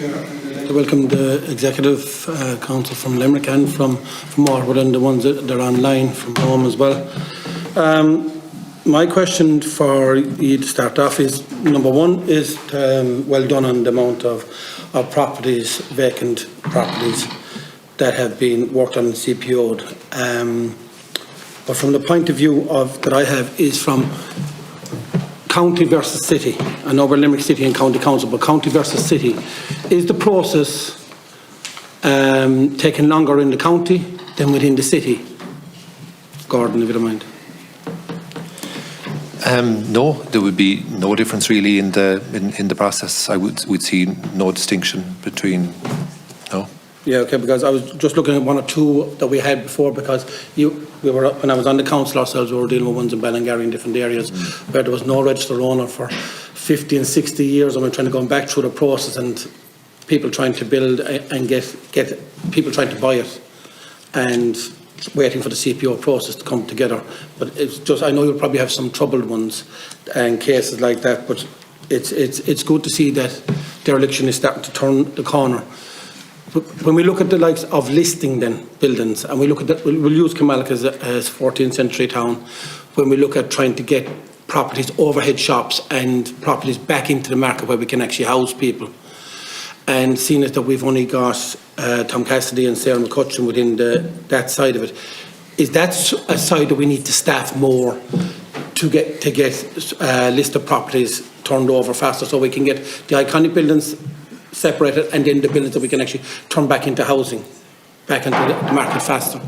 Chair, I'd like to welcome the Executive Council from Limerick and from Waterford and the ones that are online from home as well. My question for you to start off is, number one, is well done on the amount of properties, vacant properties that have been worked on and CPO'd. But from the point of view that I have is from county versus city. I know we're Limerick City and County Council, but county versus city. Is the process taking longer in the county than within the city? Gordon, if you don't mind. No, there would be no difference really in the process. I would see no distinction between. No. Yeah, okay. Because I was just looking at one or two that we had before. Because when I was on the council ourselves, we were dealing with ones in Ballingarry in different areas where there was no registered owner for 50 and 60 years, and we're trying to go back through the process and people trying to build and get people trying to buy it and waiting for the CPO process to come together. But it's just, I know you'll probably have some troubled ones and cases like that, but it's good to see that dereliction is starting to turn the corner. When we look at the likes of listing then buildings, and we look at that, we'll use Kilmallock as 14th century town, when we look at trying to get properties, overhead shops and properties back into the market where we can actually house people. And seeing as that we've only got Tom Cassidy and Sarah McCutcheon within that side of it, is that a side that we need to staff more to get a list of properties turned over faster, so we can get the iconic buildings separated and then the buildings that we can actually turn back into housing, back into the market faster?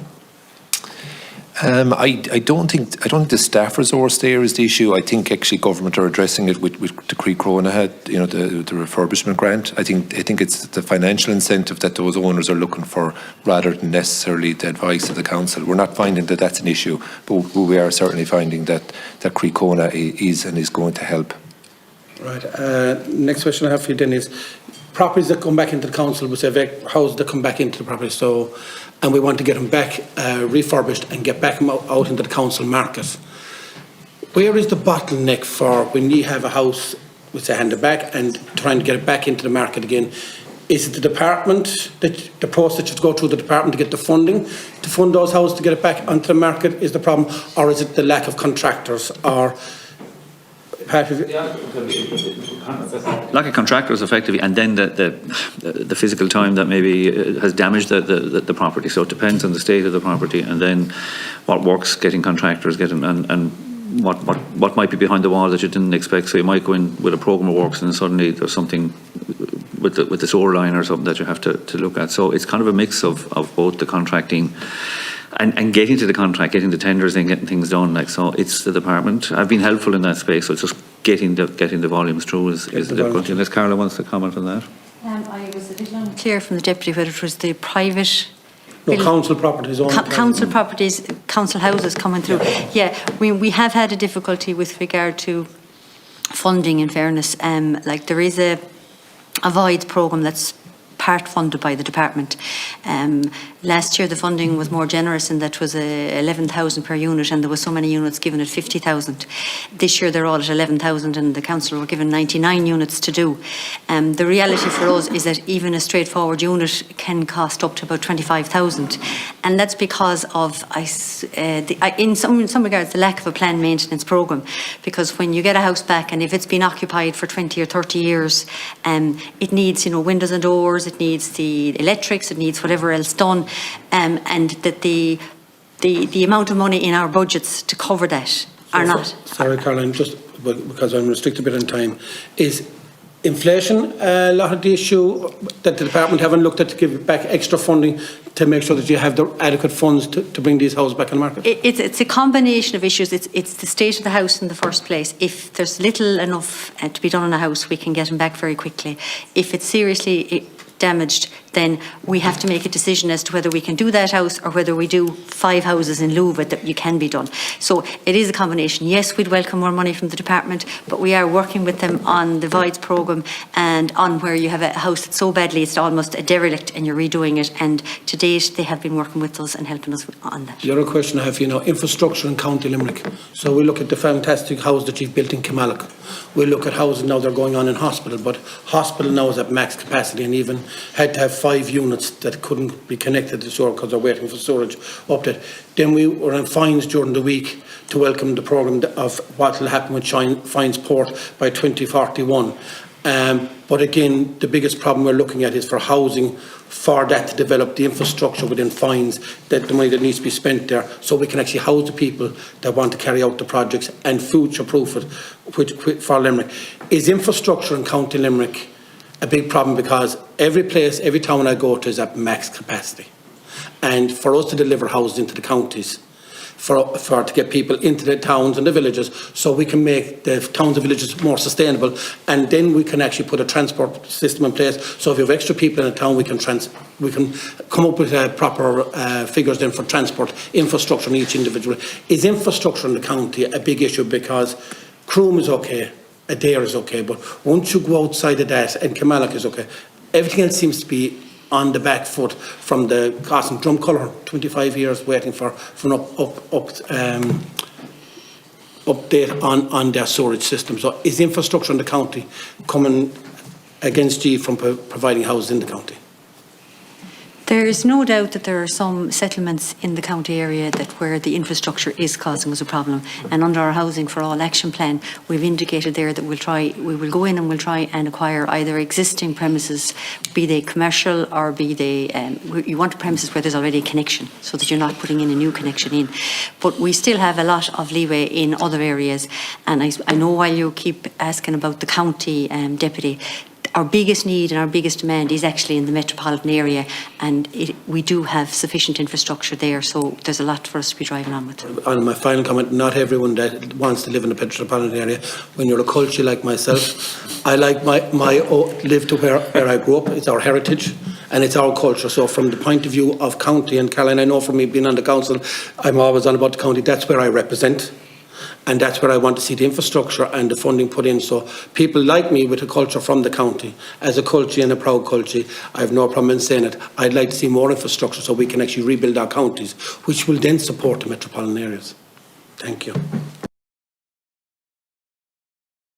I don't think the staff resource there is the issue. I think actually government are addressing it with the Croí Crónatha, the refurbishment grant. I think it's the financial incentive that those owners are looking for rather than necessarily the advice of the council. We're not finding that that's an issue, but we are certainly finding that Croí Crónatha is going to help. Right. Next question I have for you then is, properties that come back into the council, we say houses that come back into the property, and we want to get them back refurbished and get back out into the council market. Where is the bottleneck for when you have a house, we say hand it back, and trying to get it back into the market again? Is it the department, the process to go through the department to get the funding to fund those houses to get it back onto the market is the problem, or is it the lack of contractors, or lack of contractors effectively, and then the physical time that maybe has damaged the property. So it depends on the state of the property, and then what works, getting contractors, and what might be behind the wall that you didn't expect. So you might go in with a programme of works and suddenly there's something with the sewer line or something that you have to look at. So it's kind of a mix of both the contracting and getting to the contract, getting the tenders and getting things done. So it's the department. I've been helpful in that space. So it's just getting the volumes through is the difficulty. Unless Carla wants to comment on that. I was a little unclear from the deputy whether it was the private. No, council properties. Council properties, council houses coming through. Yeah, we have had a difficulty with regard to funding. In fairness, like there is a Void programme that's part funded by the department. Last year the funding was more generous, and that was 11,000 per unit, and there was so many units given at 50,000. This year they're all at 11,000 and the council were given 99 units to do. The reality for us is that even a straightforward unit can cost up to about 25,000, and that's because of in some regards the lack of a planned maintenance programme, because when you get a house back and if it's been occupied for 20 or 30 years, it needs windows and doors, it needs the electrics, it needs whatever else done, and that the amount of money in our budgets to cover that are not. Sorry, Caroline, just because I'm restricted a bit on time, is inflation a lot of the issue that the department haven't looked at to give back extra funding to make sure that you have the adequate funds to bring these houses back on the market? It's a combination of issues. It's the state of the house in the first place. If there's little enough to be done on a house, we can get them back very quickly. If it's seriously damaged, then we have to make a decision as to whether we can do that house or whether we do 5 houses in lieu of it that you can be done. So it is a combination. Yes, we'd welcome more money from the department, but we are working with them on the Voids programme and on where you have a house that's so badly it's almost a derelict and you're redoing it, and to date they have been working with us and helping us on that. The other question I have, infrastructure in County Limerick. So we look at the fantastic house that you've built in Kilmallock. We look at houses now, they're going on in hospital, but hospital now is at max capacity and even had to have 5 units that couldn't be connected to sewer because they're waiting for storage update. Then we were in Fines during the week to welcome the programme of what will happen with Fines Port by 2041. But again, the biggest problem we're looking at is for housing, for that to develop the infrastructure within Fines, that the money that needs to be spent there, so we can actually house the people that want to carry out the projects and future-proof it for Limerick. Is infrastructure in County Limerick a big problem? Because every place, every town I go to is at max capacity. And for us to deliver houses into the counties, to get people into the towns and the villages, so we can make the towns and villages more sustainable, and then we can actually put a transport system in place. So if you have extra people in a town, we can come up with proper figures then for transport infrastructure in each individual. Is infrastructure in the county a big issue? Because Croom is okay, Adair is okay, but once you go outside of that, and Kilmallock is okay, everything else seems to be on the back foot from the cost and Drumcolor, 25 years waiting for an update on their storage system. So is infrastructure in the county coming against you from providing houses in the county? There is no doubt that there are some settlements in the county area where the infrastructure is causing us a problem. And under our Housing for All action plan, we've indicated there that we will go in and we'll try and acquire either existing premises, be they commercial or be they, you want premises where there's already a connection, so that you're not putting in a new connection in. But we still have a lot of leeway in other areas. And I know while you keep asking about the county deputy, our biggest need and our biggest demand is actually in the metropolitan area, and we do have sufficient infrastructure there, so there's a lot for us to be driving on with. On my final comment, not everyone that wants to live in the metropolitan area. When you're a culture like myself, I like live to where I grew up. It's our heritage and it's our culture. So from the point of view of county, and Caroline, I know from me being on the council, I'm always on about the county. That's where I represent. And that's where I want to see the infrastructure and the funding put in. So people like me with a culture from the county, as a culture and a proud culture, I have no problem in saying it. I'd like to see more infrastructure so we can actually rebuild our counties, which will then support the metropolitan areas. Thank you.